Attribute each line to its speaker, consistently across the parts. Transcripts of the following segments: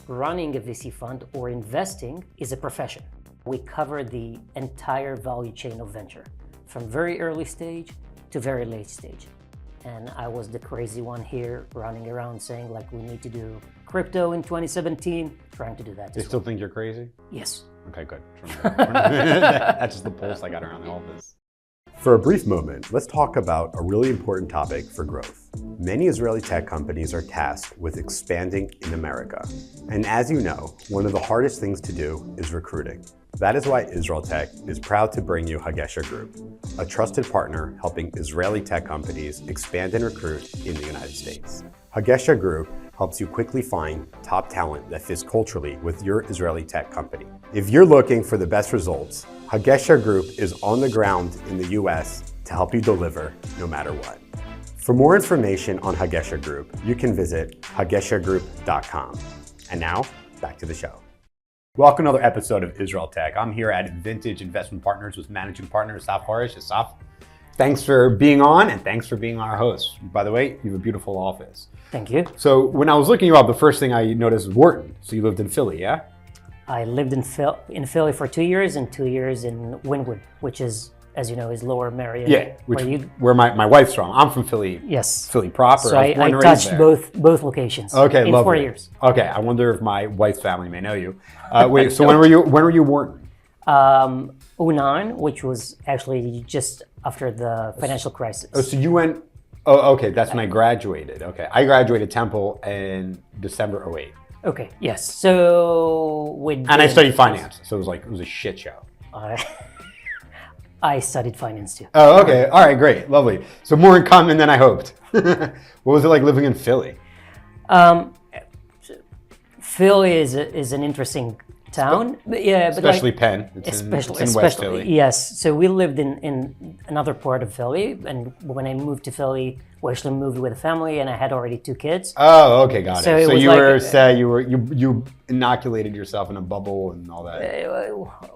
Speaker 1: running a VC fund or investing is a profession. We cover the entire value chain of venture, from very early stage to very late stage. And I was the crazy one here running around saying like we need to do crypto in 2017, trying to do that.
Speaker 2: You still think you're crazy?
Speaker 1: Yes.
Speaker 2: Okay, good. That's just the pulse I got around all this.
Speaker 3: For a brief moment, let's talk about a really important topic for growth. Many Israeli tech companies are tasked with expanding in America. And as you know, one of the hardest things to do is recruiting. That is why Israel Tech is proud to bring you Hagesha Group, a trusted partner helping Israeli tech companies expand and recruit in the United States. Hagesha Group helps you quickly find top talent that fits culturally with your Israeli tech company. If you're looking for the best results, Hagesha Group is on the ground in the US to help you deliver no matter what. For more information on Hagesha Group, you can visit hageshagroup.com. And now, back to the show.
Speaker 2: Welcome to another episode of Israel Tech. I'm here at Vintage Investment Partners with managing partner Asaf Horesh. Asaf, thanks for being on and thanks for being our host. By the way, you have a beautiful office.
Speaker 1: Thank you.
Speaker 2: So when I was looking you up, the first thing I noticed was Wharton. So you lived in Philly, yeah?
Speaker 1: I lived in Philly for 2 years and 2 years in Wynwood, which is, as you know, is Lower Merion.
Speaker 2: Yeah, where my wife's from. I'm from Philly.
Speaker 1: Yes.
Speaker 2: Philly proper.
Speaker 1: So I touched both locations.
Speaker 2: Okay,
Speaker 1: in
Speaker 2: lovely.
Speaker 1: 4 years.
Speaker 2: Okay, I wonder if my wife's family may know you. Wait, so when were you Wharton?
Speaker 1: 2009, which was actually just after the financial crisis.
Speaker 2: Oh, so you went. Oh, okay. That's when I graduated. Okay, I graduated Temple in December '08.
Speaker 1: Okay. Yes. So
Speaker 2: and I studied finance, so it was a shit show.
Speaker 1: I studied finance too.
Speaker 2: Oh, okay. All right, great, lovely. So more in common than I hoped. What was it like living in Philly?
Speaker 1: Philly is an interesting town,
Speaker 2: Especially Penn. It's in West Philly.
Speaker 1: Yes. So we lived in another part of Philly, and when I moved to Philly, we actually moved with a family, and I had already 2 kids.
Speaker 2: Oh, okay, got it. So you
Speaker 1: like,
Speaker 2: you inoculated yourself in a bubble and all that.
Speaker 1: I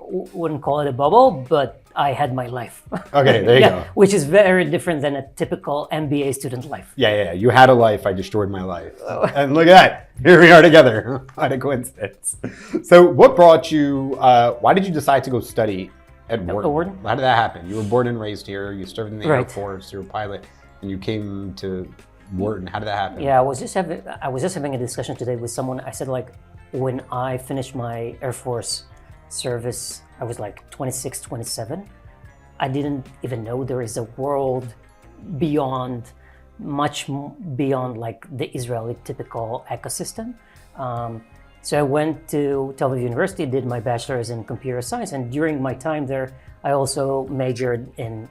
Speaker 1: wouldn't call it a bubble, but I had my life.
Speaker 2: Okay, there you go.
Speaker 1: Which is very different than a typical MBA student life.
Speaker 2: Yeah. You had a life. I destroyed my life. And look at that. Here we are together. What a coincidence. So what brought you, why did you decide to go study at Wharton? How did that happen? You were born and raised here. You served in the Air Force. You were a pilot. And you came to Wharton. How did that happen?
Speaker 1: Yeah, I was just having a discussion today with someone. I said, like, when I finished my Air Force service, I was like 26, 27. I didn't even know there is a world beyond, much beyond like the Israeli typical ecosystem. So I went to Tel Aviv University, did my bachelor's in computer science, and during my time there, I also majored in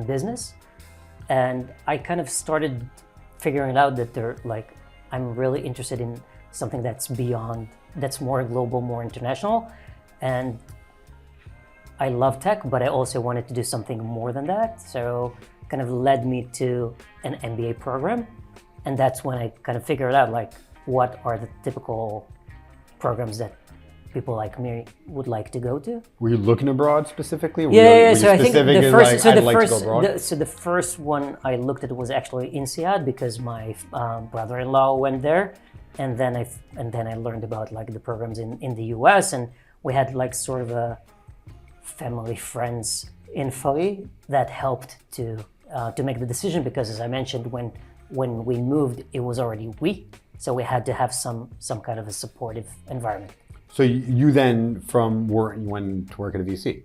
Speaker 1: business. And I kind of started figuring out that I'm really interested in something that's beyond, that's more global, more international. And I love tech, but I also wanted to do something more than that. So kind of led me to an MBA program. And that's when I kind of figured out like, what are the typical programs that people like me would like to go to.
Speaker 2: Were you looking abroad specifically?
Speaker 1: Yeah. So I think the first one I looked at was actually INSEAD because my brother-in-law went there, and then I learned about like the programs in the US, and we had like sort of a family friends in Philly that helped to make the decision because, as I mentioned, when we moved, it was already so we had to have some kind of a supportive environment.
Speaker 2: So you then, from Wharton, you went to work at a VC?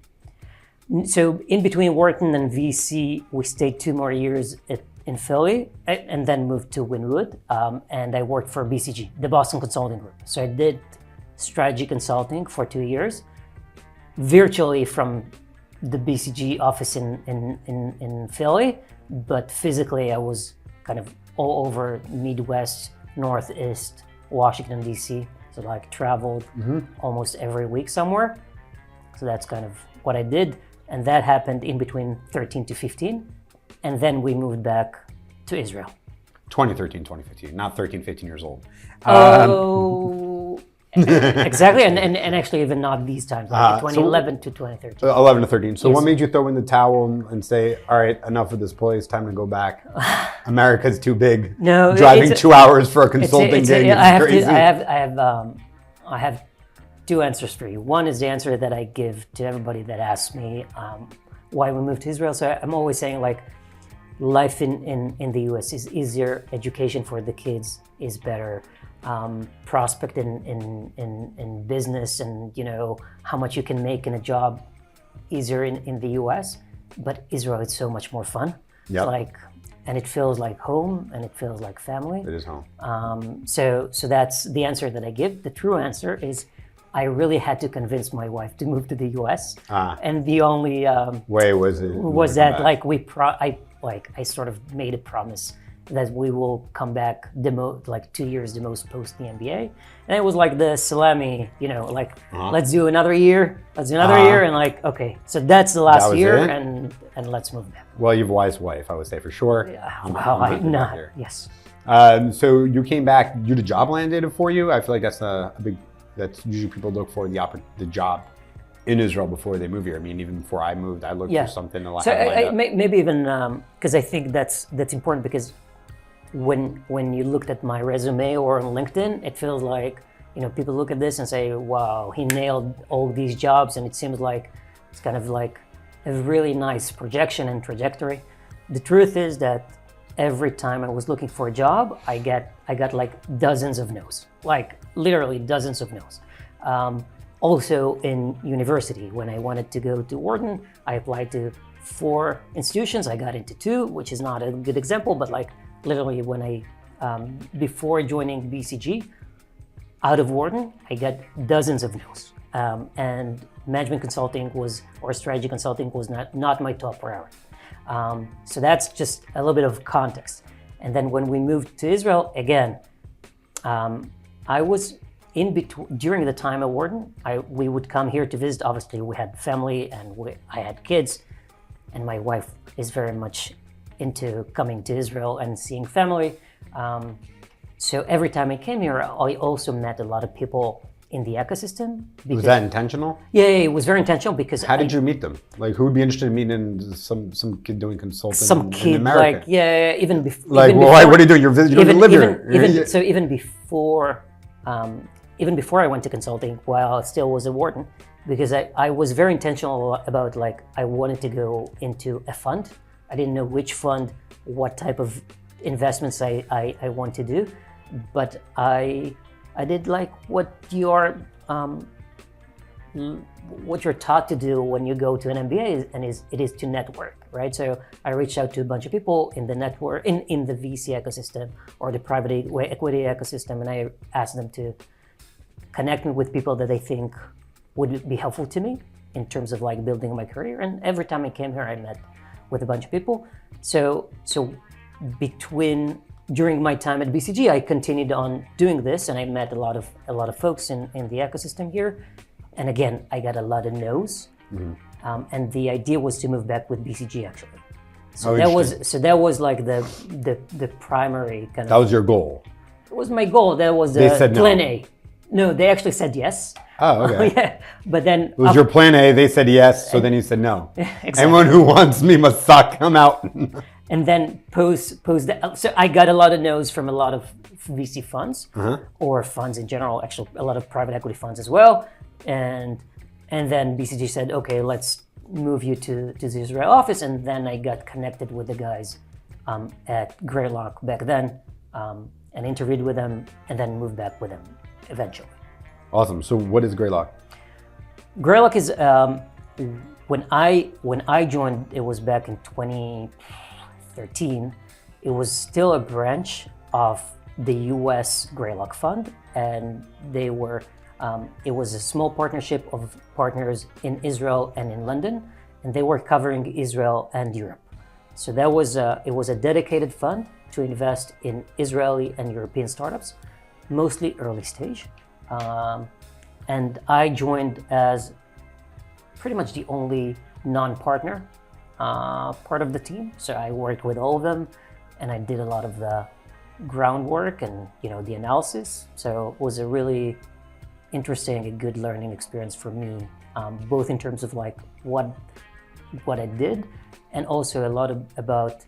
Speaker 1: So in between Wharton and VC, we stayed 2 more years in Philly and then moved to Wynwood. And I worked for BCG, the Boston Consulting Group. So I did strategy consulting for 2 years, virtually from the BCG office in Philly, but physically I was kind of all over Midwest, Northeast, Washington, DC. So like traveled almost every week somewhere. So that's kind of what I did. And that happened in between 13 to 15. And then we moved back to Israel.
Speaker 2: 2013, 2015, not 13, 15 years old.
Speaker 1: Exactly, and actually even not these times, like 2011 to 2013.
Speaker 2: 11 to 13. So
Speaker 1: Yes.
Speaker 2: what made you throw in the towel and say, all right, enough of this place, time to go back? America's too big.
Speaker 1: No,
Speaker 2: Driving
Speaker 1: it's-
Speaker 2: 2 hours for a consulting gig is crazy.
Speaker 1: I have two answers for you. One is the answer that I give to everybody that asks me why we moved to Israel. So I'm always saying like life in the US is easier, education for the kids is better, prospect in business and how much you can make in a job easier in the US. But Israel is so much more fun.
Speaker 2: Yep.
Speaker 1: And it feels like home and it feels like family.
Speaker 2: It is home.
Speaker 1: So that's the answer that I give. The true answer is I really had to convince my wife to move to the U.S. And the only
Speaker 2: way was
Speaker 1: that I sort of made a promise that we will come back 2 years the most post the MBA, and it was like the salami, let's do another year, and okay, so that's the last
Speaker 2: was
Speaker 1: year,
Speaker 2: it?
Speaker 1: and let's move back.
Speaker 2: Well, you've a wise wife, I would say for sure.
Speaker 1: Yes.
Speaker 2: So you came back. Did the job landed for you? I feel like that's a big. That's usually people look for the job in Israel before they move here. I mean, even before I moved, I looked for something a lot.
Speaker 1: So maybe even because I think that's important because when you looked at my resume or on LinkedIn, it feels like people look at this and say, "Wow, he nailed all these jobs," and it seems like it's kind of like a really nice projection and trajectory. The truth is that every time I was looking for a job, I got like dozens of no's, like literally dozens of no's. Also in university, when I wanted to go to Wharton, I applied to 4 institutions. I got into 2, which is not a good example, but like literally when I, before joining BCG, out of Wharton, I got dozens of no's. And management consulting or strategy consulting was not my top priority. So that's just a little bit of context. And then when we moved to Israel, again, I was in between during the time at Wharton. We would come here to visit. Obviously, we had family and I had kids, and my wife is very much into coming to Israel and seeing family. So every time I came here, I also met a lot of people in the ecosystem.
Speaker 2: Was that intentional?
Speaker 1: Yeah, it was very intentional because.
Speaker 2: How did you meet them? Like, who would be interested in meeting some kid doing consulting
Speaker 1: some kid,
Speaker 2: in America?
Speaker 1: Even before.
Speaker 2: Like, what are you doing? You don't live here.
Speaker 1: So even before I went to consulting, while I still was at Wharton, because I was very intentional about I wanted to go into a fund. I didn't know which fund, what type of investments I want to do, but I did what you're taught to do when you go to an MBA, and it is to network, right? So I reached out to a bunch of people in the network, in the VC ecosystem or the private equity ecosystem, and I asked them to connect me with people that I think would be helpful to me in terms of building my career. And every time I came here, I met with a bunch of people. So during my time at BCG, I continued on doing this, and I met a lot of folks in the ecosystem here. And again, I got a lot of no's. Mm-hmm. And the idea was to move back with BCG actually. So that was the primary kind of.
Speaker 2: That was your goal.
Speaker 1: It was my goal. That was
Speaker 2: They said
Speaker 1: plan
Speaker 2: no.
Speaker 1: A. No, they actually said yes.
Speaker 2: Oh, okay.
Speaker 1: Yeah, but then
Speaker 2: it was your plan A. They said yes, so then you said no.
Speaker 1: Exactly.
Speaker 2: Anyone who wants me must suck. I'm out.
Speaker 1: And then post that, so I got a lot of no's from a lot of VC funds or funds in general. Actually, a lot of private equity funds as well. And then BCG said, okay, let's move you to the Israel office. And then I got connected with the guys at Greylock back then, and interviewed with them, and then moved back with them eventually.
Speaker 2: Awesome. So what is Greylock?
Speaker 1: Greylock is when I joined, it was back in 2013. It was still a branch of the U.S. Greylock Fund, and they were. It was a small partnership of partners in Israel and in London, and they were covering Israel and Europe. So it was a dedicated fund to invest in Israeli and European startups, mostly early stage. And I joined as pretty much the only non-partner part of the team. So I worked with all of them, and I did a lot of the groundwork and the analysis. So it was a really interesting, a good learning experience for me, both in terms of like what I did, and also a lot about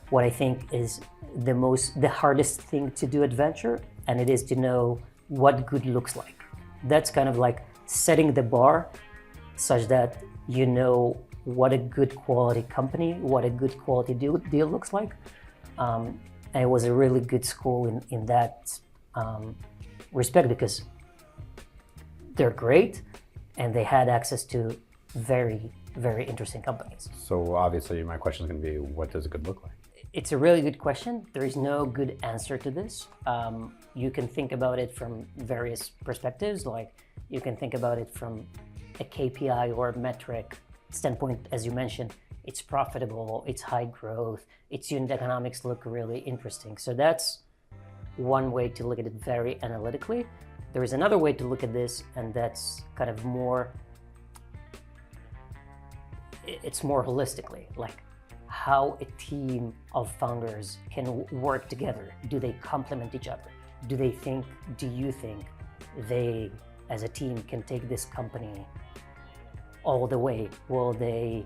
Speaker 1: what I think is the hardest thing to do at venture, and it is to know what good looks like. That's kind of like setting the bar such that you know what a good quality company, what a good quality deal looks like. And it was a really good school in that respect, because they're great and they had access to very, very interesting companies.
Speaker 2: So obviously my question is going to be, what does a good look like?
Speaker 1: It's a really good question. There is no good answer to this. You can think about it from various perspectives. Like you can think about it from a KPI or metric standpoint, as you mentioned. It's profitable, it's high growth, its unit economics look really interesting. So that's one way to look at it very analytically. There is another way to look at this, and that's kind of it's more holistically, like how a team of founders can work together. Do they complement each other? Do you think they, as a team, can take this company all the way? Will they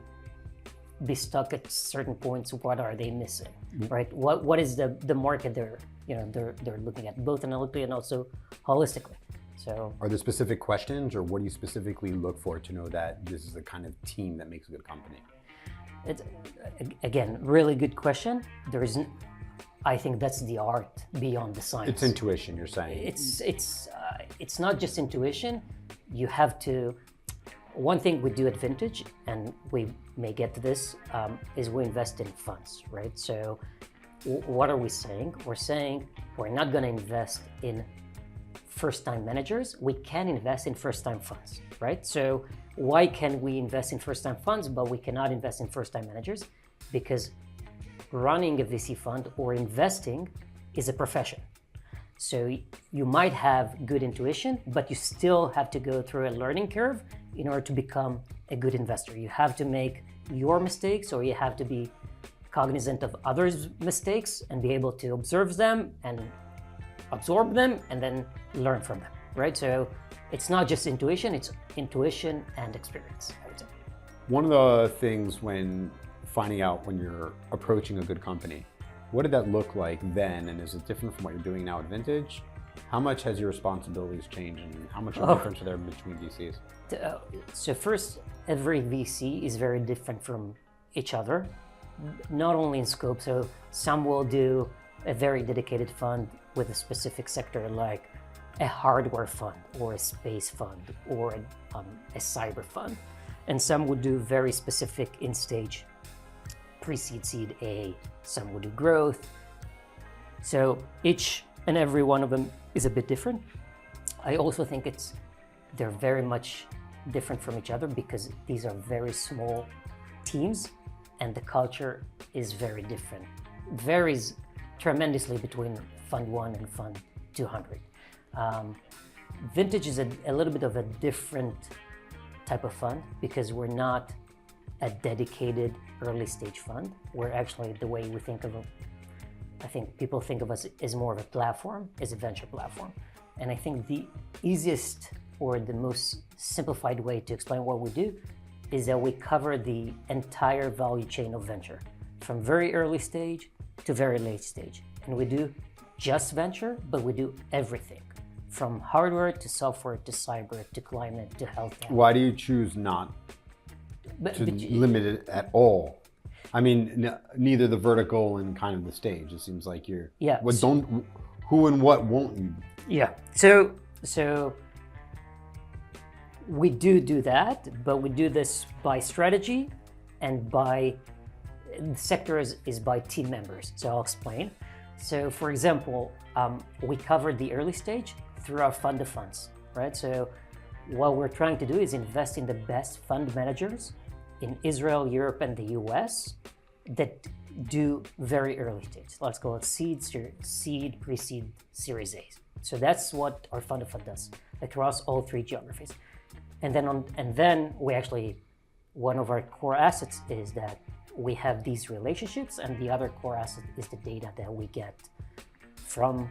Speaker 1: be stuck at certain points? What are they missing, right? What is the market they're looking at, both analytically and also holistically? So,
Speaker 2: are there specific questions, or what do you specifically look for to know that this is the kind of team that makes a good company?
Speaker 1: It's, again, really good question. I think that's the art beyond the science.
Speaker 2: It's intuition, you're saying.
Speaker 1: It's not just intuition. You have to. One thing we do at Vintage, and we may get to this, is we invest in funds, right? So what are we saying? We're saying we're not going to invest in first-time managers. We can invest in first-time funds, right? So why can we invest in first-time funds, but we cannot invest in first-time managers? Because running a VC fund or investing is a profession. So you might have good intuition, but you still have to go through a learning curve in order to become a good investor. You have to make your mistakes, or you have to be cognizant of others' mistakes and be able to observe them and absorb them and then learn from them, right? So it's not just intuition, it's intuition and experience, I would say.
Speaker 2: One of the things when finding out when you're approaching a good company, what did that look like then, and is it different from what you're doing now at Vintage? How much has your responsibilities changed, and how much of a difference are there between VCs?
Speaker 1: So first, every VC is very different from each other, not only in scope. So some will do a very dedicated fund with a specific sector, like a hardware fund or a space fund or a cyber fund. And some would do very specific in-stage pre-seed, seed A. Some would do growth. So each and every one of them is a bit different. I also think they're very much different from each other because these are very small teams and the culture is very different. Varies tremendously between Fund 1 and Fund 200. Vintage is a little bit of a different type of fund because we're not a dedicated early stage fund. We're actually, the way we think of it, I think people think of us as more of a platform, as a venture platform. And I think the easiest or the most simplified way to explain what we do is that we cover the entire value chain of venture, from very early stage to very late stage. And we do just venture, but we do everything, from hardware to software to cyber to climate to health.
Speaker 2: Why do you choose not to limit it at all? I mean, neither the vertical and kind of the stage. It seems like you're.
Speaker 1: Yeah.
Speaker 2: Who and what won't you?
Speaker 1: Yeah. So we do that, but we do this by strategy and by the sector is by team members. So I'll explain. So for example, we covered the early stage through our fund of funds, right? So what we're trying to do is invest in the best fund managers in Israel, Europe, and the US that do very early stage. Let's call it seed, pre-seed, Series A. So that's what our fund of fund does across all three geographies. And then we actually, one of our core assets is that we have these relationships, and the other core asset is the data that we get from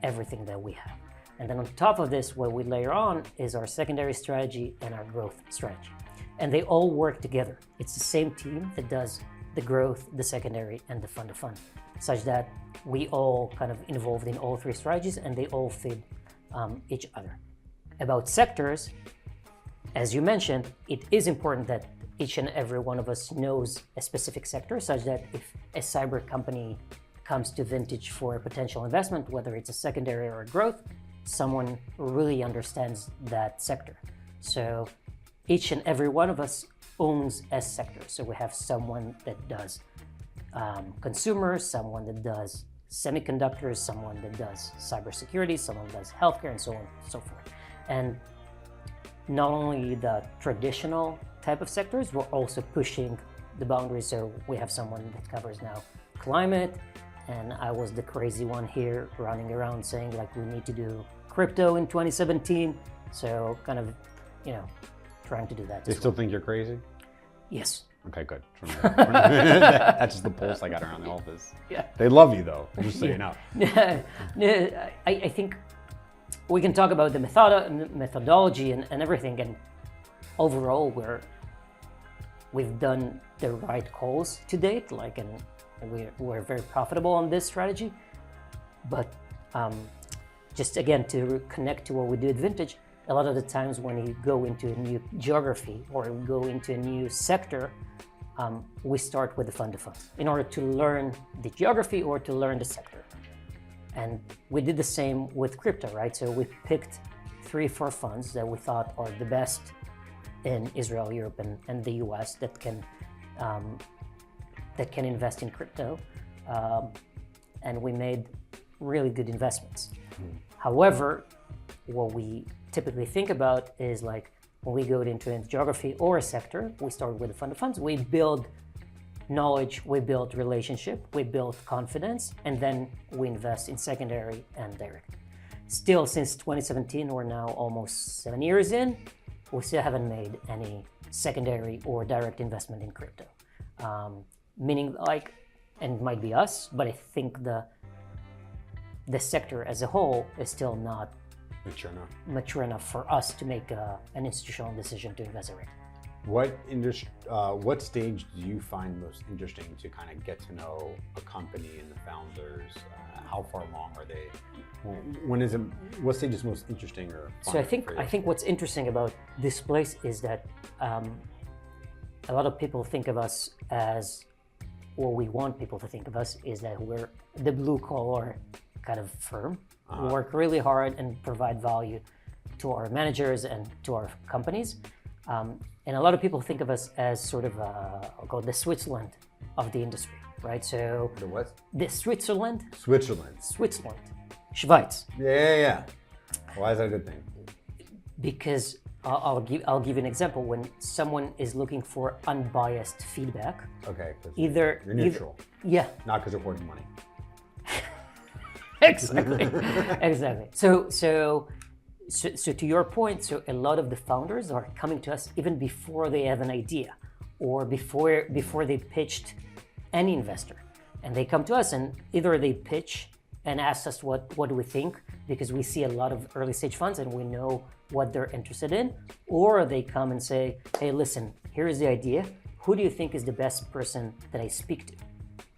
Speaker 1: everything that we have. And then on top of this, what we layer on is our secondary strategy and our growth strategy. And they all work together. It's the same team that does the growth, the secondary, and the fund of fund, such that we all kind of involved in all three strategies and they all feed each other. About sectors, as you mentioned, it is important that each and every one of us knows a specific sector, such that if a cyber company comes to Vintage for a potential investment, whether it's a secondary or a growth, someone really understands that sector. So each and every one of us owns a sector. So we have someone that does consumer, someone that does semiconductors, someone that does cybersecurity, someone that does healthcare, and so on and so forth. And not only the traditional type of sectors, we're also pushing the boundaries. So we have someone that covers now climate, and I was the crazy one here running around saying like we need to do crypto in 2017. So kind of, trying to do that.
Speaker 2: They still think you're crazy?
Speaker 1: Yes.
Speaker 2: Okay, good. That's just the pulse I got around the office.
Speaker 1: Yeah.
Speaker 2: They love you though, just so you know.
Speaker 1: I think we can talk about the methodology and everything, and overall we've done the right calls to date, and we're very profitable on this strategy. But just again, to connect to what we do at Vintage, a lot of the times when you go into a new geography or go into a new sector, we start with the fund of funds in order to learn the geography or to learn the sector. And we did the same with crypto, right? So we picked 3-4 funds that we thought are the best in Israel, Europe, and the US that can invest in crypto, and we made really good investments. However, what we typically think about is like when we go into a geography or a sector, we start with the fund of funds, we build knowledge, we build relationship, we build confidence, and then we invest in secondary and direct. Still, since 2017, we're now almost 7 years in, we still haven't made any secondary or direct investment in crypto. Meaning and it might be us, but I think the sector as a whole is still not mature enough for us to make an institutional decision to invest in it.
Speaker 2: What stage do you find most interesting to kind of get to know a company and the founders? How far along are they? What stage is most interesting or fun?
Speaker 1: So I think what's interesting about this place is that a lot of people think of us as, what we want people to think of us is that we're the blue collar kind of firm. We work really hard and provide value to our managers and to our companies. And a lot of people think of us as sort of, I'll call it the Switzerland of the industry, right? So
Speaker 2: The what?
Speaker 1: the Switzerland. Schweiz.
Speaker 2: Yeah. Why is that a good thing?
Speaker 1: Because I'll give you an example. When someone is looking for unbiased feedback,
Speaker 2: Okay.
Speaker 1: you're
Speaker 2: neutral.
Speaker 1: Yeah.
Speaker 2: Not because you're hoarding money.
Speaker 1: Exactly. So to your point, so a lot of the founders are coming to us even before they have an idea or before they pitched any investor. And they come to us and either they pitch and ask us what do we think, because we see a lot of early stage funds and we know what they're interested in, or they come and say, hey, listen, here is the idea. Who do you think is the best person that I speak to?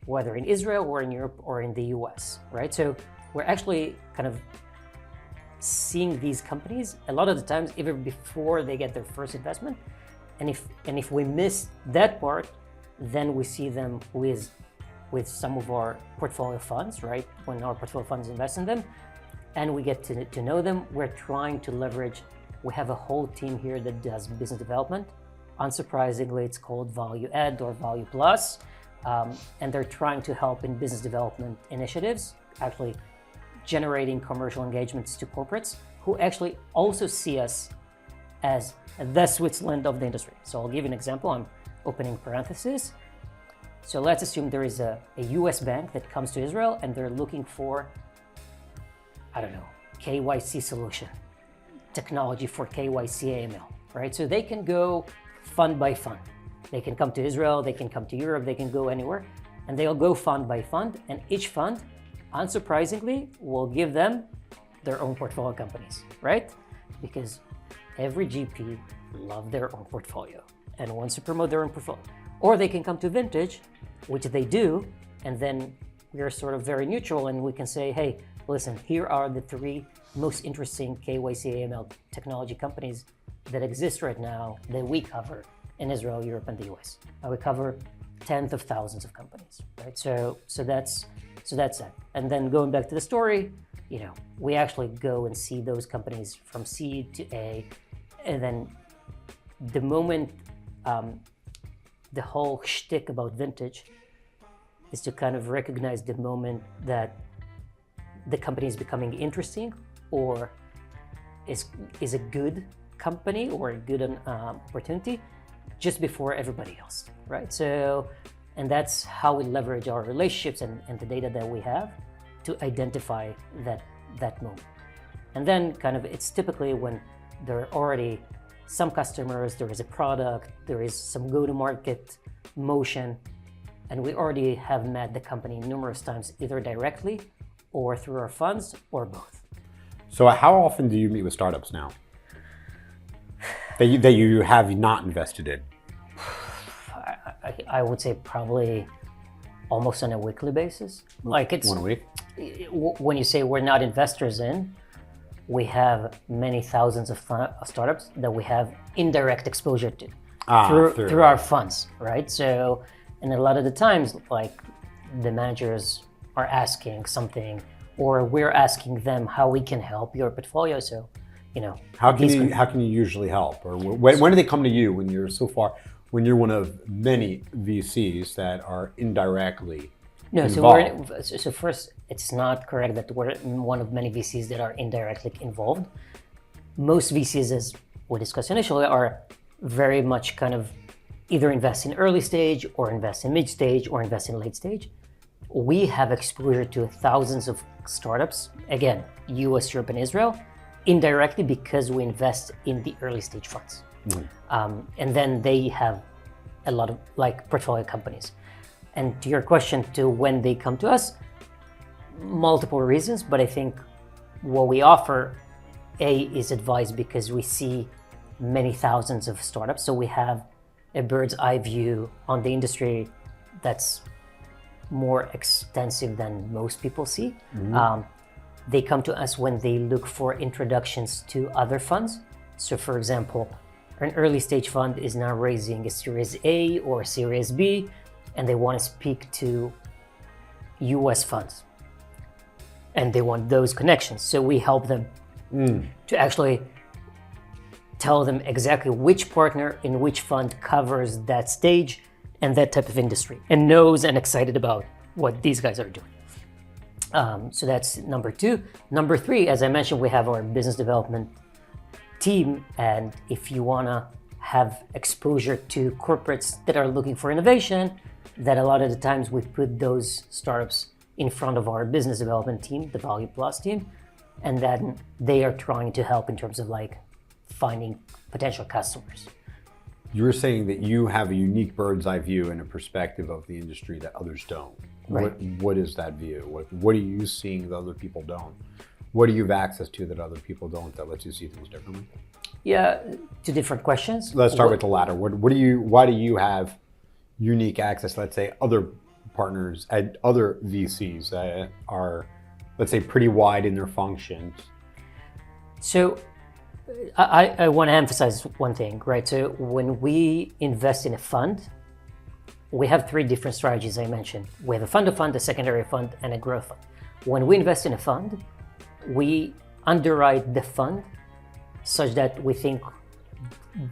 Speaker 1: Whether in Israel or in Europe or in the US, right? So we're actually kind of seeing these companies a lot of the times even before they get their first investment. And if we miss that part, then we see them with some of our portfolio funds, right? When our portfolio funds invest in them and we get to know them, we're trying to leverage. We have a whole team here that does business development. Unsurprisingly, it's called Value Add or Value Plus. And they're trying to help in business development initiatives, actually generating commercial engagements to corporates who actually also see us as the Switzerland of the industry. So I'll give you an example. I'm opening parentheses. So let's assume there is a US bank that comes to Israel and they're looking for, I don't know, KYC solution, technology for KYC AML, right? So they can go fund by fund. They can come to Israel, they can come to Europe, they can go anywhere, and they'll go fund by fund, and each fund, unsurprisingly, will give them their own portfolio companies, right? Because every GP loves their own portfolio and wants to promote their own portfolio. Or they can come to Vintage, which they do, and then we're sort of very neutral and we can say, hey, listen, here are the 3 most interesting KYC AML technology companies that exist right now that we cover in Israel, Europe, and the US. We cover tens of thousands of companies, right? So that's that. And then going back to the story, we actually go and see those companies from C to A, and then the moment the whole shtick about Vintage is to kind of recognize the moment that the company is becoming interesting or is a good company or a good opportunity just before everybody else, right? So, and that's how we leverage our relationships and the data that we have to identify that moment. And then kind of it's typically when there are already some customers, there is a product, there is some go-to-market motion, and we already have met the company numerous times, either directly or through our funds or both.
Speaker 2: So how often do you meet with startups now that you have not invested in?
Speaker 1: I would say probably almost on a weekly basis. Like it's
Speaker 2: 1 week.
Speaker 1: When you say we're not investors in, we have many thousands of startups that we have indirect exposure to through our funds, right? So, and a lot of the times, like the managers are asking something, or we're asking them how we can help your portfolio. So,
Speaker 2: how can you usually help, or when do they come to you when you're one of many VCs that are indirectly involved?
Speaker 1: So first, it's not correct that we're one of many VCs that are indirectly involved. Most VCs, as we discussed initially, are very much kind of either invest in early stage or invest in mid stage or invest in late stage. We have exposure to thousands of startups, again, US, Europe, and Israel, indirectly because we invest in the early stage funds. And then they have a lot of portfolio companies. And to your question to when they come to us, multiple reasons, but I think what we offer, is advice because we see many thousands of startups. So we have a bird's eye view on the industry that's more extensive than most people see. They come to us when they look for introductions to other funds. So for example, an early stage fund is now raising a Series A or a Series B, and they want to speak to US funds. And they want those connections. So we help them to actually tell them exactly which partner in which fund covers that stage and that type of industry and knows and excited about what these guys are doing. So that's number 2. Number 3, as I mentioned, we have our business development team. And if you want to have exposure to corporates that are looking for innovation, that a lot of the times we put those startups in front of our business development team, the Value Plus team, and then they are trying to help in terms of finding potential customers.
Speaker 2: You're saying that you have a unique bird's eye view and a perspective of the industry that others don't.
Speaker 1: Right.
Speaker 2: What is that view? What are you seeing that other people don't? What do you have access to that other people don't that lets you see things differently?
Speaker 1: Yeah, 2 different questions.
Speaker 2: Let's start with the latter. Why do you have unique access, let's say, other partners at other VCs that are, let's say, pretty wide in their functions?
Speaker 1: So I want to emphasize one thing, right? So when we invest in a fund, we have 3 different strategies I mentioned. We have a fund of fund, a secondary fund, and a growth fund. When we invest in a fund, we underwrite the fund such that we think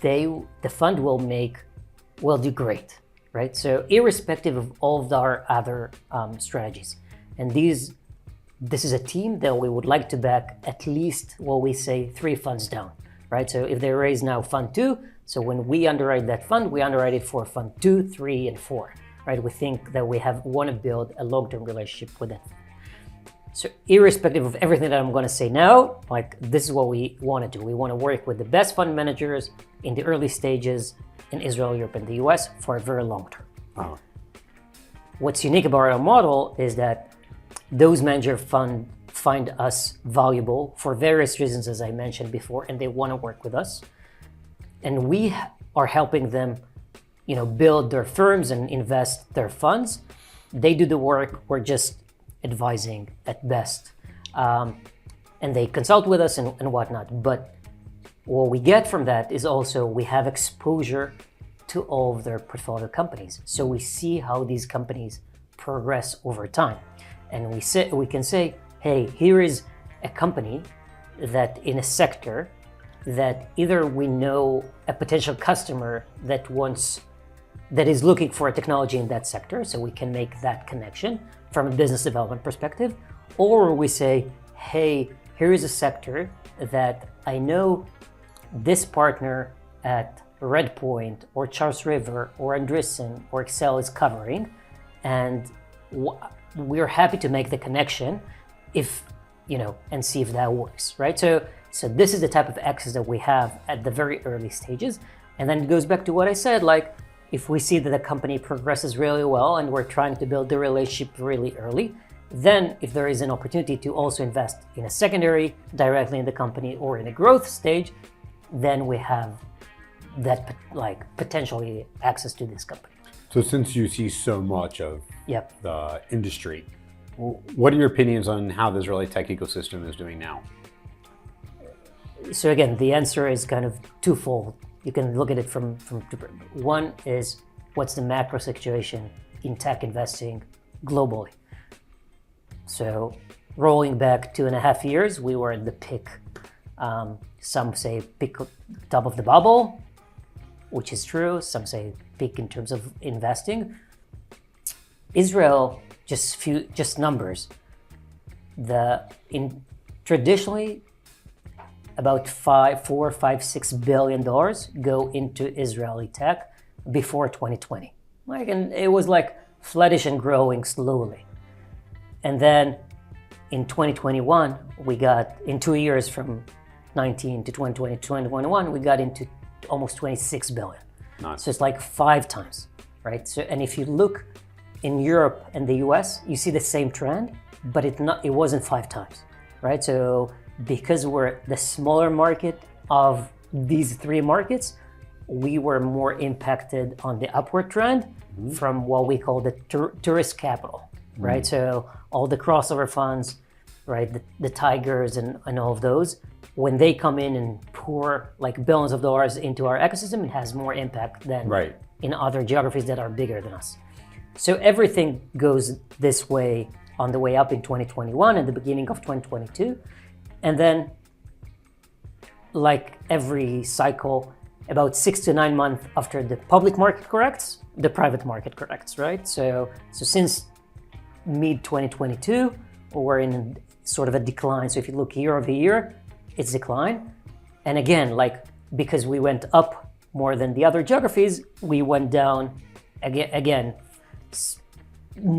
Speaker 1: the fund will do great, right? So irrespective of all of our other strategies. And this is a team that we would like to back at least what we say 3 funds down, right? So if they raise now fund 2, so when we underwrite that fund, we underwrite it for fund 2, 3, and 4, right? We think that we want to build a long-term relationship with that. So irrespective of everything that I'm going to say now, this is what we want to do. We want to work with the best fund managers in the early stages in Israel, Europe, and the US for a very long term. What's unique about our model is that those manager find us valuable for various reasons, as I mentioned before, and they want to work with us. And we are helping them, build their firms and invest their funds. They do the work. We're just advising at best. And they consult with us and whatnot. But what we get from that is also we have exposure to all of their portfolio companies. So we see how these companies progress over time. And we can say, hey, here is a company that in a sector that either we know a potential customer that is looking for a technology in that sector, so we can make that connection from a business development perspective, or we say, hey, here is a sector that I know this partner at Redpoint or Charles River or Andreessen or Excel is covering, and we're happy to make the connection and see if that works, right? So this is the type of access that we have at the very early stages. And then it goes back to what I said, like if we see that the company progresses really well and we're trying to build the relationship really early, then if there is an opportunity to also invest in a secondary directly in the company or in a growth stage, then we have that potentially access to this company.
Speaker 2: So since you see so much of the industry, what are your opinions on how the Israeli tech ecosystem is doing now?
Speaker 1: So again, the answer is kind of twofold. You can look at it from two. One is what's the macro situation in tech investing globally. So rolling back 2.5 years, we were at the peak. Some say peak top of the bubble, which is true. Some say peak in terms of investing. Israel, just numbers. Traditionally, about $6 billion go into Israeli tech before 2020. And it was flattish and growing slowly. And then in 2021, we got, in 2 years from 19 to 2020 to 2021, we got into almost 26 billion.
Speaker 2: Nice.
Speaker 1: So it's 5 times, right? So, and if you look in Europe and the US, you see the same trend, but it wasn't 5 times, right? So because we're the smaller market of these 3 markets, we were more impacted on the upward trend from what we call the tourist capital, right? So all the crossover funds, right, the tigers and all of those, when they come in and pour billions of dollars into our ecosystem, it has more impact than in other geographies that are bigger than us. So everything goes this way on the way up in 2021 and the beginning of 2022. And then, every cycle, about 6 to 9 months after the public market corrects, the private market corrects, right? So since mid-2022, we're in sort of a decline. So if you look year over year, it's decline. And again, because we went up more than the other geographies, we went down again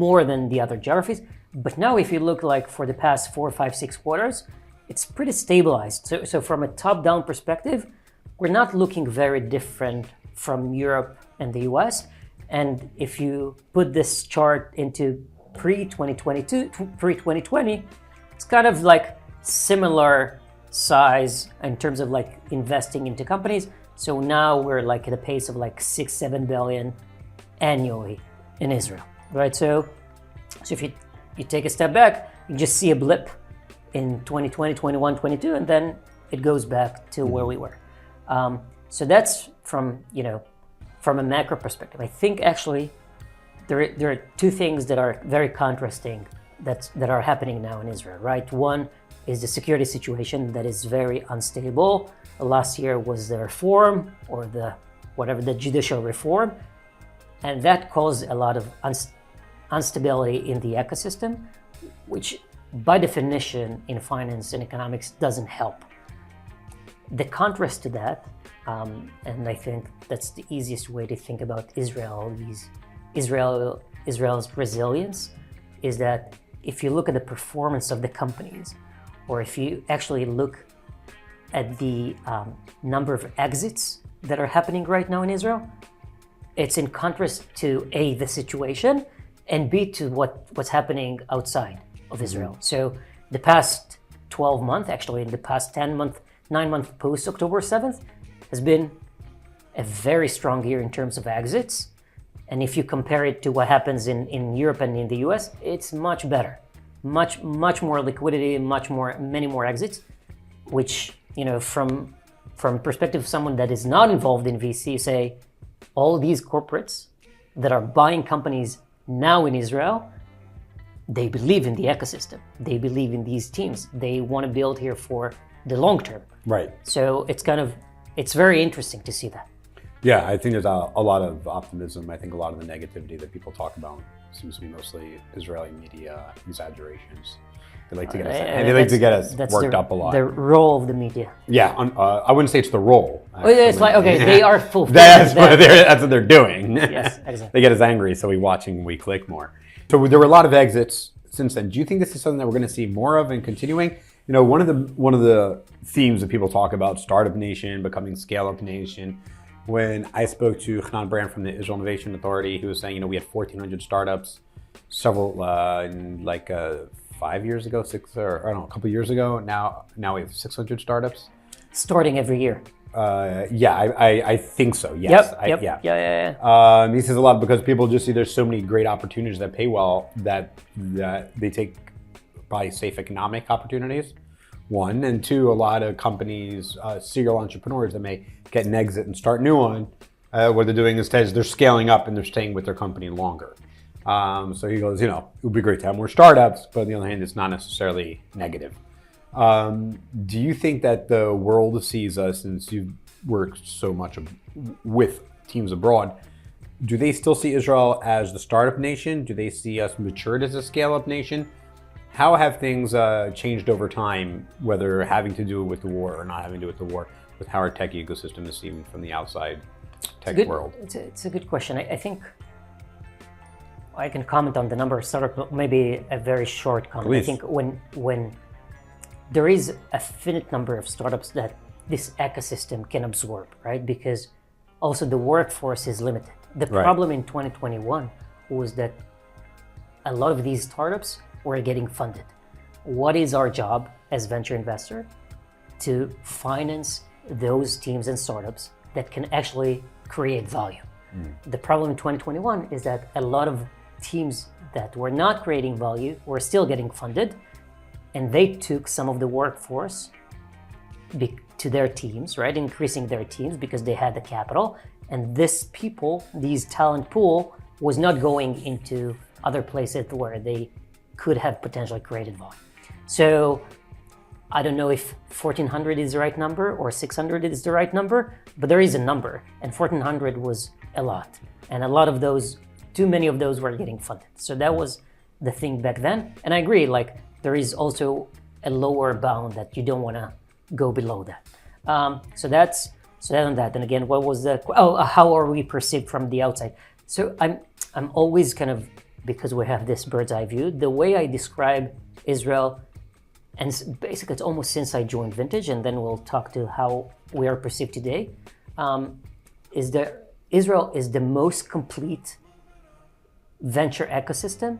Speaker 1: more than the other geographies. But now if you look for the past 4, 5, 6 quarters, it's pretty stabilized. So from a top-down perspective, we're not looking very different from Europe and the US. And if you put this chart into pre-2020, it's kind of similar size in terms of investing into companies. So now we're at a pace of 6-7 billion annually in Israel, right? So if you take a step back, you just see a blip in 2020, 21, 22, and then it goes back to where we were. So that's from a macro perspective. I think actually there are 2 things that are very contrasting that are happening now in Israel, right? One is the security situation that is very unstable. Last year was the reform or the judicial reform, and that caused a lot of instability in the ecosystem, which by definition in finance and economics doesn't help. The contrast to that, and I think that's the easiest way to think about Israel's resilience, is that if you look at the performance of the companies, or if you actually look at the number of exits that are happening right now in Israel, it's in contrast to A, the situation, and B, to what's happening outside of Israel. So the past 12 months, actually in the past 9 month post October 7th, has been a very strong year in terms of exits. And if you compare it to what happens in Europe and in the US, it's much better. Much more liquidity, many more exits, which, from perspective of someone that is not involved in VC, say all these corporates that are buying companies now in Israel, they believe in the ecosystem. They believe in these teams. They want to build here for the long term.
Speaker 2: Right.
Speaker 1: So it's very interesting to see that.
Speaker 2: Yeah, I think there's a lot of optimism. I think a lot of the negativity that people talk about seems to be mostly Israeli media exaggerations. They like to get us, worked up a lot.
Speaker 1: The role of the media.
Speaker 2: Yeah, I wouldn't say it's the role.
Speaker 1: It's like, okay, they are fulfilling
Speaker 2: that's what they're doing.
Speaker 1: Yes, exactly.
Speaker 2: They get us angry, so we watch and we click more. So there were a lot of exits since then. Do you think this is something that we're going to see more of and continuing? One of the themes that people talk about, startup nation becoming scale-up nation. When I spoke to Hanan Brand from the Israel Innovation Authority, he was saying, we had 1,400 startups, several 5 years ago, a couple of years ago. Now we have 600 startups.
Speaker 1: Starting every year.
Speaker 2: I think so. Yes.
Speaker 1: Yep. Yeah.
Speaker 2: He says a lot because people just see there's so many great opportunities that pay well that they take probably safe economic opportunities. One, and two, a lot of companies, serial entrepreneurs that may get an exit and start new one. What they're doing instead is they're scaling up and they're staying with their company longer. So he goes, it would be great to have more startups, but on the other hand, it's not necessarily negative. Do you think that the world sees us, since you've worked so much with teams abroad, do they still see Israel as the startup nation? Do they see us matured as a scale-up nation? How have things changed over time, whether having to do with the war or not having to do with the war, with how our tech ecosystem is seen from the outside tech world?
Speaker 1: It's a good question. I think I can comment on the number of startups, but maybe a very short comment.
Speaker 2: Please.
Speaker 1: I think when there is a finite number of startups that this ecosystem can absorb, right? Because also the workforce is limited. The problem in 2021 was that a lot of these startups were getting funded. What is our job as venture investor? To finance those teams and startups that can actually create value. The problem in 2021 is that a lot of teams that were not creating value were still getting funded, and they took some of the workforce to their teams, right? Increasing their teams because they had the capital. And these talent pool was not going into other places where they could have potentially created volume. So I don't know if 1,400 is the right number or 600 is the right number, but there is a number, and 1,400 was a lot. And a lot of those, too many of those were getting funded. So that was the thing back then. And I agree, there is also a lower bound that you don't want to go below that. So that on that. And again, what was how are we perceived from the outside? So I'm always kind of, because we have this bird's eye view, the way I describe Israel, and basically it's almost since I joined Vintage, and then we'll talk to how we are perceived today, is that Israel is the most complete venture ecosystem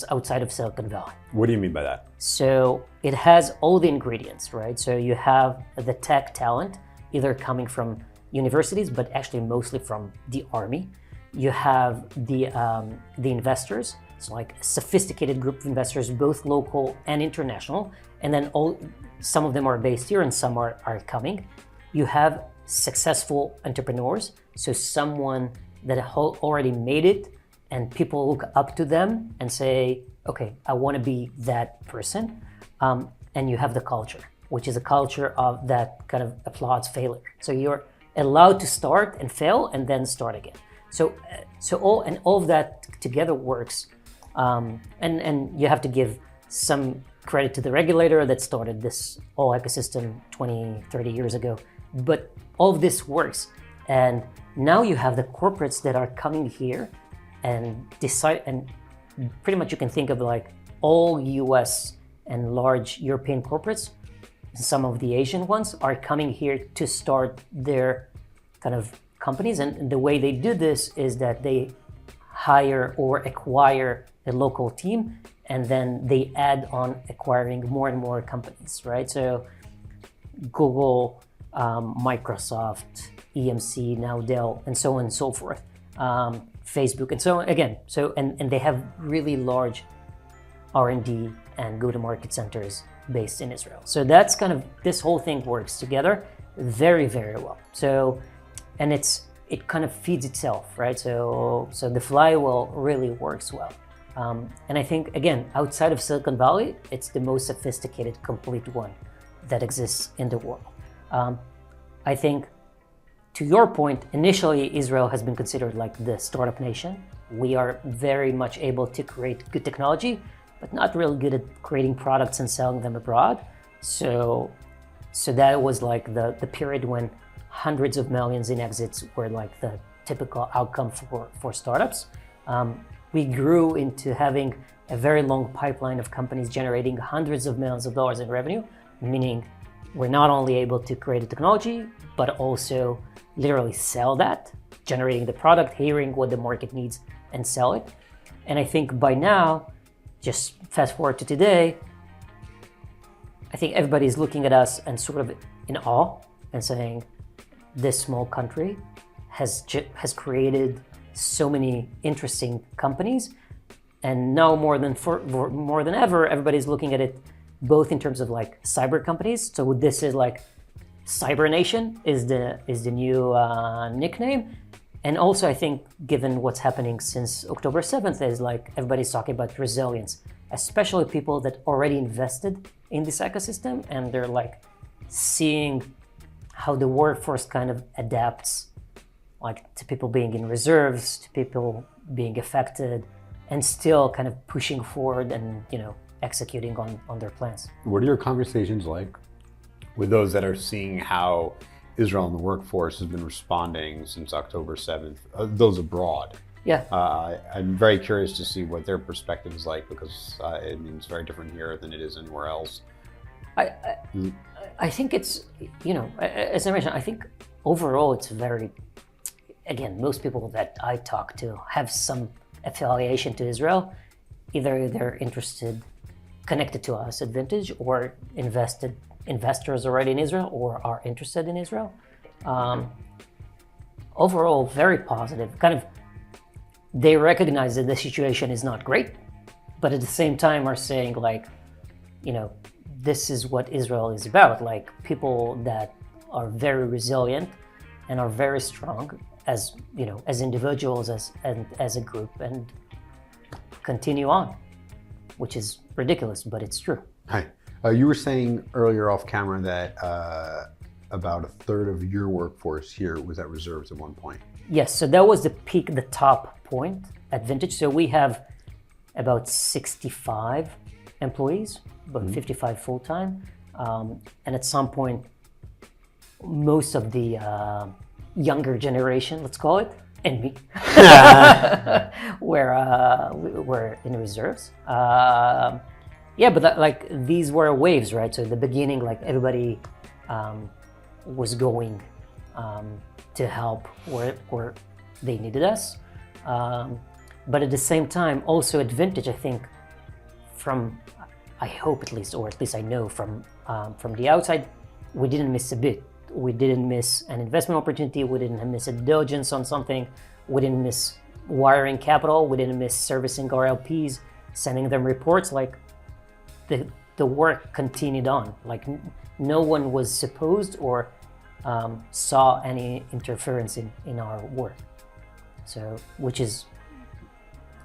Speaker 1: outside of Silicon Valley.
Speaker 2: What do you mean by that?
Speaker 1: So it has all the ingredients, right? So you have the tech talent, either coming from universities, but actually mostly from the army. You have the investors, so like a sophisticated group of investors, both local and international, and then some of them are based here and some are coming. You have successful entrepreneurs, so someone that already made it, and people look up to them and say, okay, I want to be that person. And you have the culture, which is a culture of that kind of applauds failure. So you're allowed to start and fail and then start again. So all of that together works, and you have to give some credit to the regulator that started this whole ecosystem 20, 30 years ago. But all of this works, and now you have the corporates that are coming here and decide, and pretty much you can think of like all US and large European corporates, some of the Asian ones are coming here to start their kind of companies. And the way they do this is that they hire or acquire a local team, and then they add on acquiring more and more companies, right? So Google, Microsoft, EMC, now Dell, and so on and so forth, Facebook, and so on again. So and they have really large R&D and go-to-market centers based in Israel. So that's kind of, this whole thing works together very, very well. So, and it kind of feeds itself, right? So the flywheel really works well. And I think, again, outside of Silicon Valley, it's the most sophisticated, complete one that exists in the world. I think, to your point, initially Israel has been considered like the startup nation. We are very much able to create good technology, but not really good at creating products and selling them abroad. So that was like the period when hundreds of millions in exits were like the typical outcome for startups. We grew into having a very long pipeline of companies generating hundreds of millions of dollars in revenue, meaning we're not only able to create a technology, but also literally sell that, generating the product, hearing what the market needs, and sell it. And I think by now, just fast forward to today, I think everybody's looking at us and sort of in awe and saying, this small country has created so many interesting companies. And now more than ever, everybody's looking at it both in terms of like cyber companies. So this is like Cyber Nation is the new nickname. And also I think given what's happening since October 7th is like everybody's talking about resilience, especially people that already invested in this ecosystem and they're like seeing how the workforce kind of adapts like to people being in reserves, to people being affected, and still kind of pushing forward and, you know, executing on their plans.
Speaker 2: What are your conversations like with those that are seeing how Israel and the workforce has been responding since October 7th, those abroad?
Speaker 1: Yeah.
Speaker 2: I'm very curious to see what their perspective is like because it means very different here than it is anywhere else.
Speaker 1: I think it's, you know, as I mentioned, I think overall it's very, again, most people that I talk to have some affiliation to Israel. Either they're connected to us at Vintage, or investors already in Israel, or are interested in Israel. Overall, very positive. Kind of, they recognize that the situation is not great, but at the same time are saying like, you know, this is what Israel is about. Like people that are very resilient and are very strong as, you know, as individuals, as a group, and continue on, which is ridiculous, but it's true.
Speaker 2: Hi. You were saying earlier off camera that about a third of your workforce here was at reserves at one point.
Speaker 1: Yes, so that was the peak, the top point at Vintage. So we have about 65 employees, about 55 full-time. And at some point, most of the younger generation, let's call it, and me, were in reserves. Yeah, but like these were waves, right? So at the beginning, like everybody was going to help where they needed us. But at the same time, also at Vintage, I think I hope at least, or at least I know from the outside, we didn't miss a bit. We didn't miss an investment opportunity. We didn't miss a diligence on something. We didn't miss wiring capital. We didn't miss servicing our LPs, sending them reports. Like the work continued on. Like no one was supposed or saw any interference in our work. So, which is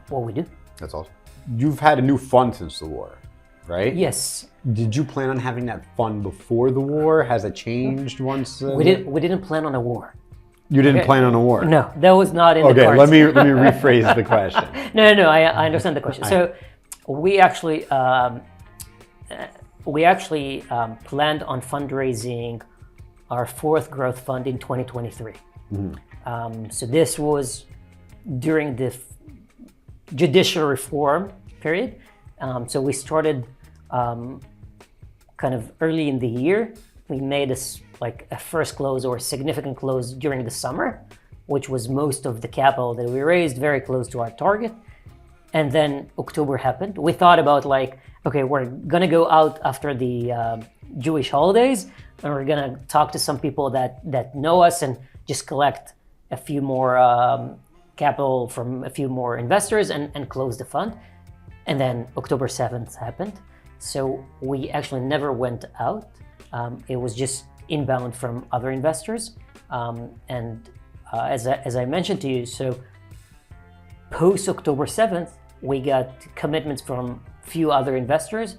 Speaker 1: what we do.
Speaker 2: That's awesome. You've had a new fund since the war, right?
Speaker 1: Yes.
Speaker 2: Did you plan on having that fund before the war? Has it changed once?
Speaker 1: We didn't plan on a war.
Speaker 2: You didn't plan on a war?
Speaker 1: No, that was not in the cards.
Speaker 2: Okay, let me rephrase the question.
Speaker 1: No, I understand the question. So we actually planned on fundraising our fourth growth fund in 2023. So this was during the judicial reform period. So we started kind of early in the year. We made a first close or significant close during the summer, which was most of the capital that we raised, very close to our target. And then October happened. We thought about like, okay, we're gonna go out after the Jewish holidays, and we're gonna talk to some people that know us and just collect a few more capital from a few more investors and close the fund. And then October 7th happened. So we actually never went out. It was just inbound from other investors. As I mentioned to you, so post October 7th, we got commitments from few other investors,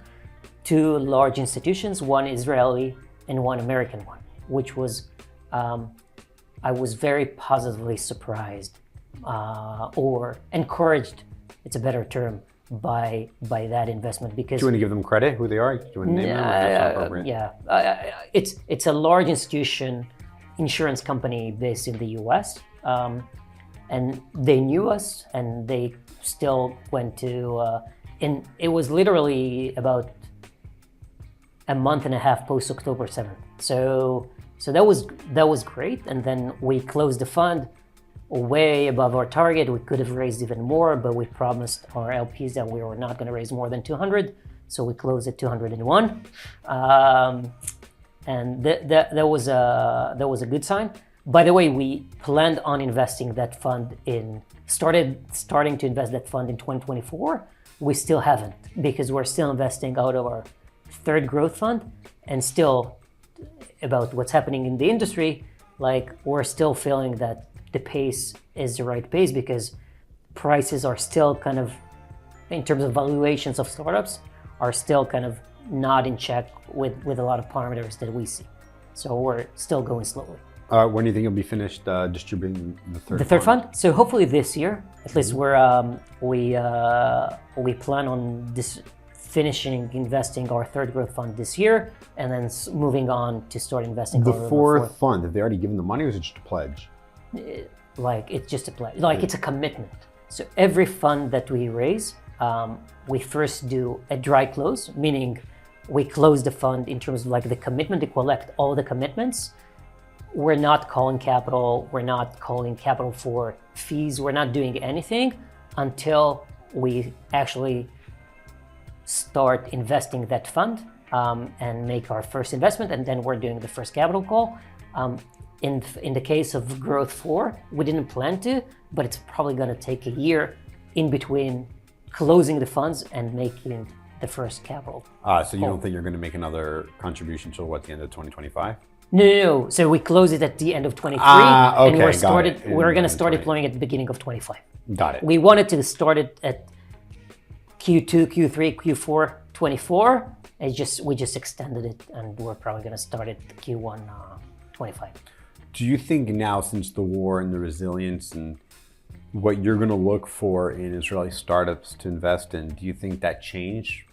Speaker 1: two large institutions, one Israeli and one American one, which was, I was very positively surprised or encouraged, it's a better term, by that investment. Because
Speaker 2: do you want to give them credit, who they are? Do you want to name them?
Speaker 1: Yeah, it's a large institution, insurance company based in the US. And they knew us, and they still went to, and it was literally about a month and a half post October 7th. So that was great. And then we closed the fund way above our target. We could have raised even more, but we promised our LPs that we were not going to raise more than 200. So we closed at 201, and that was a good sign. By the way, we planned on investing that fund starting to invest that fund in 2024. We still haven't, because we're still investing out of our third growth fund, and still about what's happening in the industry, like we're still feeling that the pace is the right pace, because prices are still kind of, in terms of valuations of startups, are still kind of not in check with a lot of parameters that we see. So we're still going slowly.
Speaker 2: When do you think you'll be finished distributing the third
Speaker 1: fund? So hopefully this year. At least we plan on finishing investing our third growth fund this year, and then moving on to start investing.
Speaker 2: The fourth fund, have they already given the money, or is it just a pledge?
Speaker 1: Like it's just a pledge. Like it's a commitment. So every fund that we raise, we first do a dry close, meaning we close the fund in terms of like the commitment to collect all the commitments. We're not calling capital. We're not calling capital for fees. We're not doing anything until we actually start investing that fund and make our first investment, and then we're doing the first capital call. In the case of Growth 4, we didn't plan to, but it's probably going to take a year in between closing the funds and making the first capital.
Speaker 2: So you don't think you're going to make another contribution till what, the end of 2025?
Speaker 1: No. So we close it at the end of 23,
Speaker 2: okay,
Speaker 1: and we're going to start deploying at the beginning of 25.
Speaker 2: Got it.
Speaker 1: We wanted to start it at Q2, Q3, Q4, 24. We just extended it, and we're probably going to start it Q1, 25.
Speaker 2: Do you think now, since the war and the resilience and what you're going to look for in Israeli startups to invest in, do you think that changed?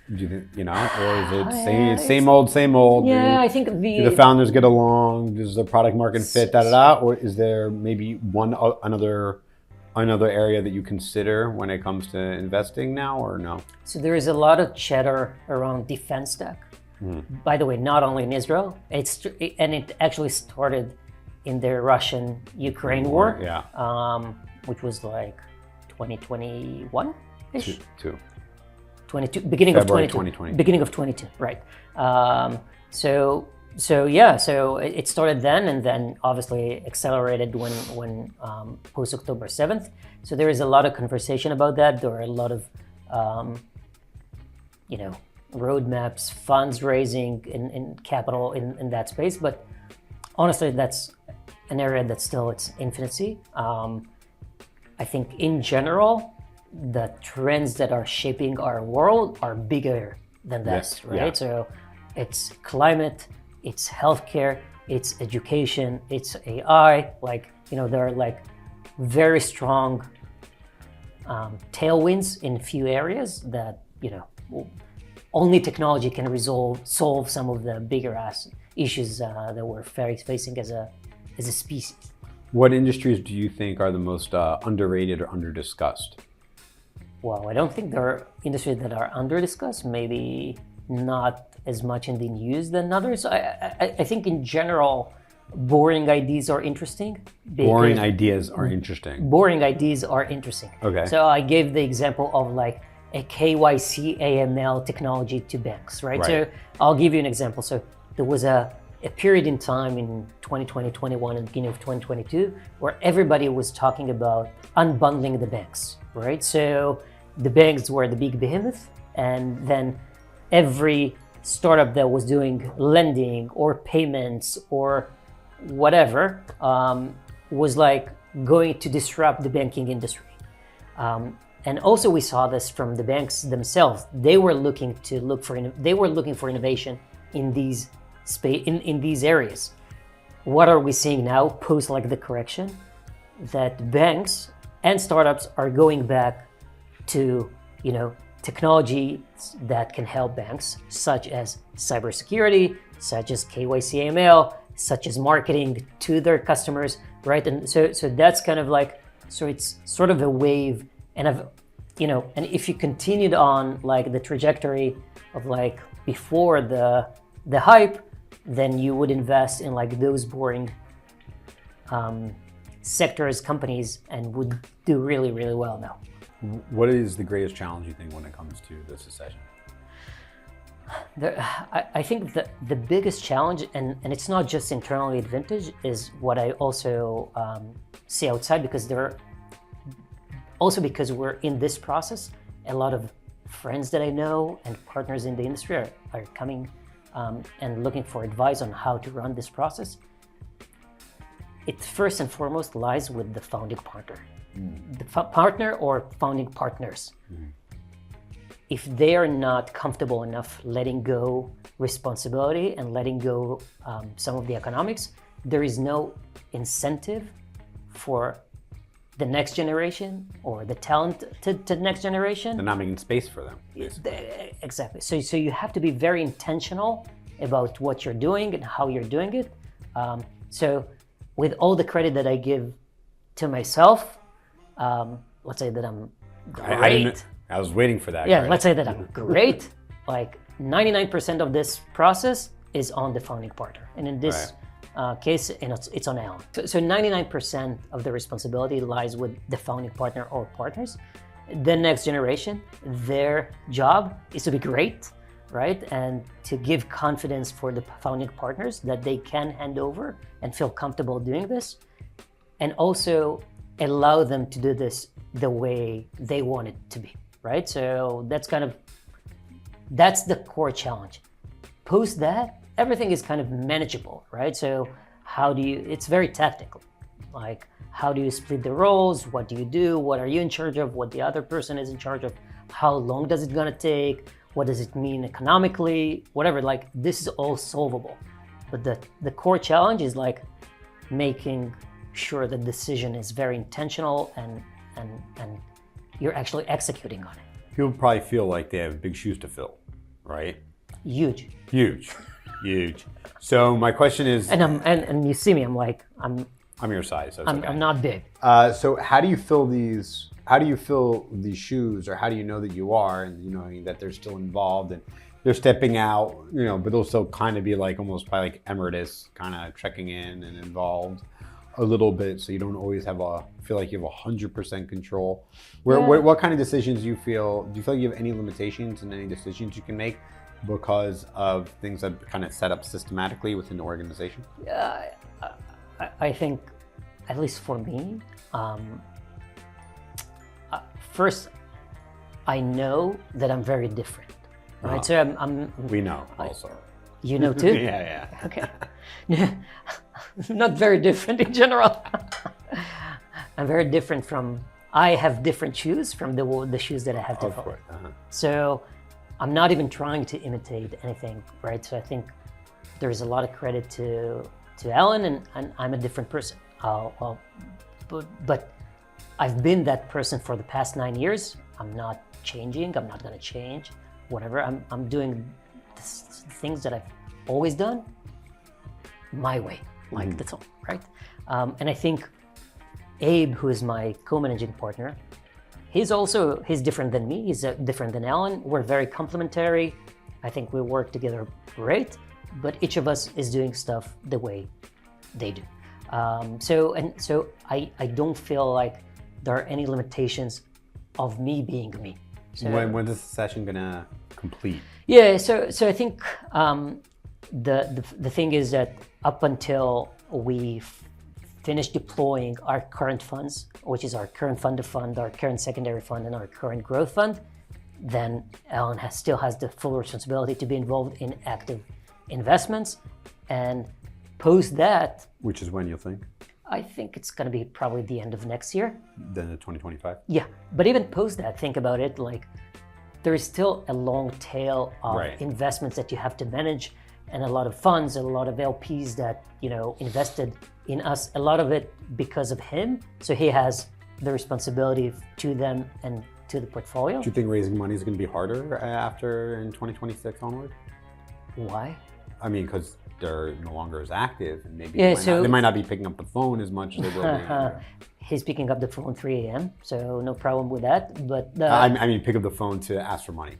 Speaker 2: Do you think, or is it same old?
Speaker 1: Yeah, I think
Speaker 2: do the founders get along? Does the product market fit? Or is there maybe another area that you consider when it comes to investing now, or no?
Speaker 1: So there is a lot of chatter around defense tech. By the way, not only in Israel, it actually started in the Russian-Ukraine war, which was like 2021-ish? 22, beginning
Speaker 2: February
Speaker 1: of 22.
Speaker 2: 2020.
Speaker 1: Beginning of 22, right. So it started then, and then obviously accelerated when post October 7th. So there is a lot of conversation about that. There are a lot of, roadmaps, funds raising in capital in that space. But honestly, that's an area that's still its infancy. I think in general, the trends that are shaping our world are bigger than this, right? Yeah. So it's climate, it's healthcare, it's education, it's AI. There are very strong tailwinds in a few areas that, only technology can solve some of the bigger issues that we're facing as a species.
Speaker 2: What industries do you think are the most underrated or under-discussed?
Speaker 1: Well, I don't think there are industries that are under-discussed, maybe not as much in the news than others. I think in general, boring ideas are interesting.
Speaker 2: Boring ideas are interesting.
Speaker 1: Boring ideas are interesting.
Speaker 2: Okay.
Speaker 1: So I gave the example of like a KYC AML technology to banks, right? So I'll give you an example. So there was a period in time in 2020, 21, and beginning of 2022 where everybody was talking about unbundling the banks, right? So the banks were the big behemoth, and then every startup that was doing lending or payments or whatever was like going to disrupt the banking industry. And also we saw this from the banks themselves. They were looking for innovation in these in these areas. What are we seeing now post like the correction? That banks and startups are going back to, you know, technology that can help banks, such as cybersecurity, such as KYC AML, such as marketing to their customers, right? And so that's kind of like, so it's sort of a wave, and and if you continued on like the trajectory of like before the hype, then you would invest in like those boring sectors, companies, and would do really, really well now.
Speaker 2: What is the greatest challenge you think when it comes to the succession?
Speaker 1: I think the biggest challenge, and it's not just internally advantage, is what I also see outside, because we're in this process, a lot of friends that I know and partners in the industry are coming and looking for advice on how to run this process. It first and foremost lies with the founding partner. The partner or founding partners. If they are not comfortable enough letting go responsibility and letting go some of the economics, there is no incentive for the next generation or the talent to the next generation.
Speaker 2: They're not making space for them.
Speaker 1: Exactly. So you have to be very intentional about what you're doing and how you're doing it. So with all the credit that I give to myself, let's say that I'm great.
Speaker 2: I was waiting for that.
Speaker 1: Yeah,
Speaker 2: credit.
Speaker 1: let's say that I'm great. Like 99% of this process is on the founding partner. And in this case, it's on Alan. So 99% of the responsibility lies with the founding partner or partners. The next generation, their job is to be great, right? And to give confidence for the founding partners that they can hand over and feel comfortable doing this. And also allow them to do this the way they want it to be, right? So that's the core challenge. Post that, everything is kind of manageable, right? So it's very tactical. Like, how do you split the roles? What do you do? What are you in charge of? What the other person is in charge of? How long does it gonna take? What does it mean economically? Whatever, like this is all solvable. But the core challenge is like making sure the decision is very intentional and you're actually executing on it.
Speaker 2: People probably feel like they have big shoes to fill, right?
Speaker 1: Huge.
Speaker 2: So my question is,
Speaker 1: and you see me, I'm
Speaker 2: your size. So
Speaker 1: I'm not big.
Speaker 2: So how do you fill these? How do you fill these shoes, or how do you know that you are, and you know that they're still involved and they're stepping out, but they'll still kind of be like almost by like emeritus, kind of checking in and involved a little bit, so you don't always feel like you have 100% control. What kind of decisions do you feel like you have any limitations in any decisions you can make because of things that kind of set up systematically within the organization?
Speaker 1: I think, at least for me, first, I know that I'm very different, right? So
Speaker 2: we know also.
Speaker 1: You know too?
Speaker 2: Yeah.
Speaker 1: Okay. Not very different in general. I'm very different I have different shoes from the shoes that I have to follow. So I'm not even trying to imitate anything, right? So I think there's a lot of credit to Alan, and I'm a different person. But I've been that person for the past 9 years. I'm not changing. I'm not going to change. Whatever. I'm doing things that I've always done my way. Like that's all, right? And I think Abe, who is my co-managing partner, he's different than me. He's different than Alan. We're very complementary. I think we work together great, but each of us is doing stuff the way they do. So I don't feel like there are any limitations of me being me. So,
Speaker 2: when is the session gonna complete?
Speaker 1: Yeah, so I think the thing is that up until we finish deploying our current funds, which is our current fund of fund, our current secondary fund, and our current growth fund, then Alan still has the full responsibility to be involved in active investments. And post that,
Speaker 2: Which is when you think?
Speaker 1: I think it's going to be probably the end of next year.
Speaker 2: Then 2025?
Speaker 1: Yeah, but even post that, think about it, like there is still a long tail of investments that you have to manage, and a lot of funds, a lot of LPs that, invested in us, a lot of it because of him. So he has the responsibility to them and to the portfolio.
Speaker 2: Do you think raising money is going to be harder after in 2026 onward?
Speaker 1: Why?
Speaker 2: I mean, because they're no longer as active, and maybe
Speaker 1: Yeah,
Speaker 2: they might not be picking up the phone as much as they will be.
Speaker 1: He's picking up the phone 3 a.m., so no problem with that. But
Speaker 2: I mean, pick up the phone to ask for money.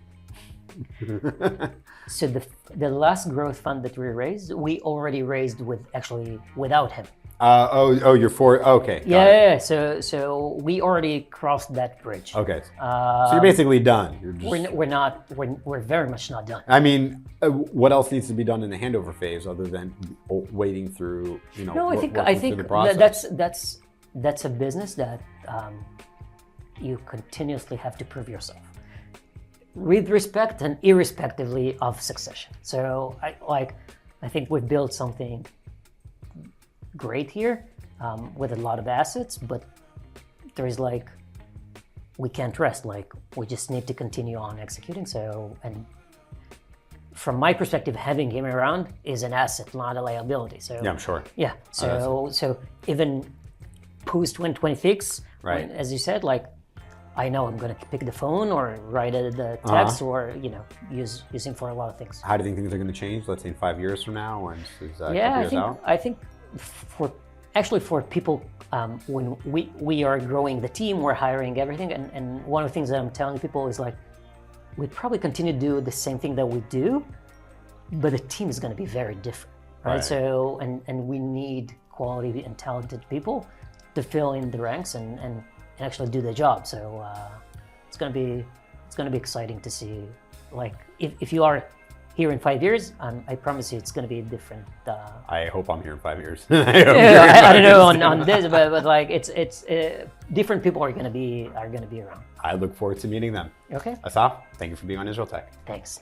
Speaker 1: So the last growth fund that we raised, we already raised without him.
Speaker 2: You're for okay.
Speaker 1: Yeah. So we already crossed that bridge.
Speaker 2: Okay. So you're basically done. You're just...
Speaker 1: We're very much not done.
Speaker 2: I mean, what else needs to be done in the handover phase other than waiting through?
Speaker 1: No, I think that's a business that you continuously have to prove yourself, with respect and irrespectively of succession. So I think we've built something great here with a lot of assets, but there is we can't rest. We just need to continue on executing. So, and from my perspective, having him around is an asset, not a liability. So
Speaker 2: yeah, I'm sure.
Speaker 1: Yeah. So even post 2026,
Speaker 2: right?
Speaker 1: As you said, I know I'm going to pick the phone or write the text or use him for a lot of things.
Speaker 2: How do you think things are going to change? Let's say in 5 years from now, and
Speaker 1: I think for people when we are growing the team, we're hiring everything, and one of the things that I'm telling people is we'd probably continue to do the same thing that we do, but the team is going to be very different, right? So and we need quality and talented people to fill in the ranks and actually do the job. So it's gonna be exciting to see. If you are here in 5 years, I promise you it's gonna be different.
Speaker 2: I hope I'm here in 5 years.
Speaker 1: I don't know on this, but it's different people are gonna be around.
Speaker 2: I look forward to meeting them.
Speaker 1: Okay.
Speaker 2: Asaf, thank you for being on Israel Tech.
Speaker 1: Thanks.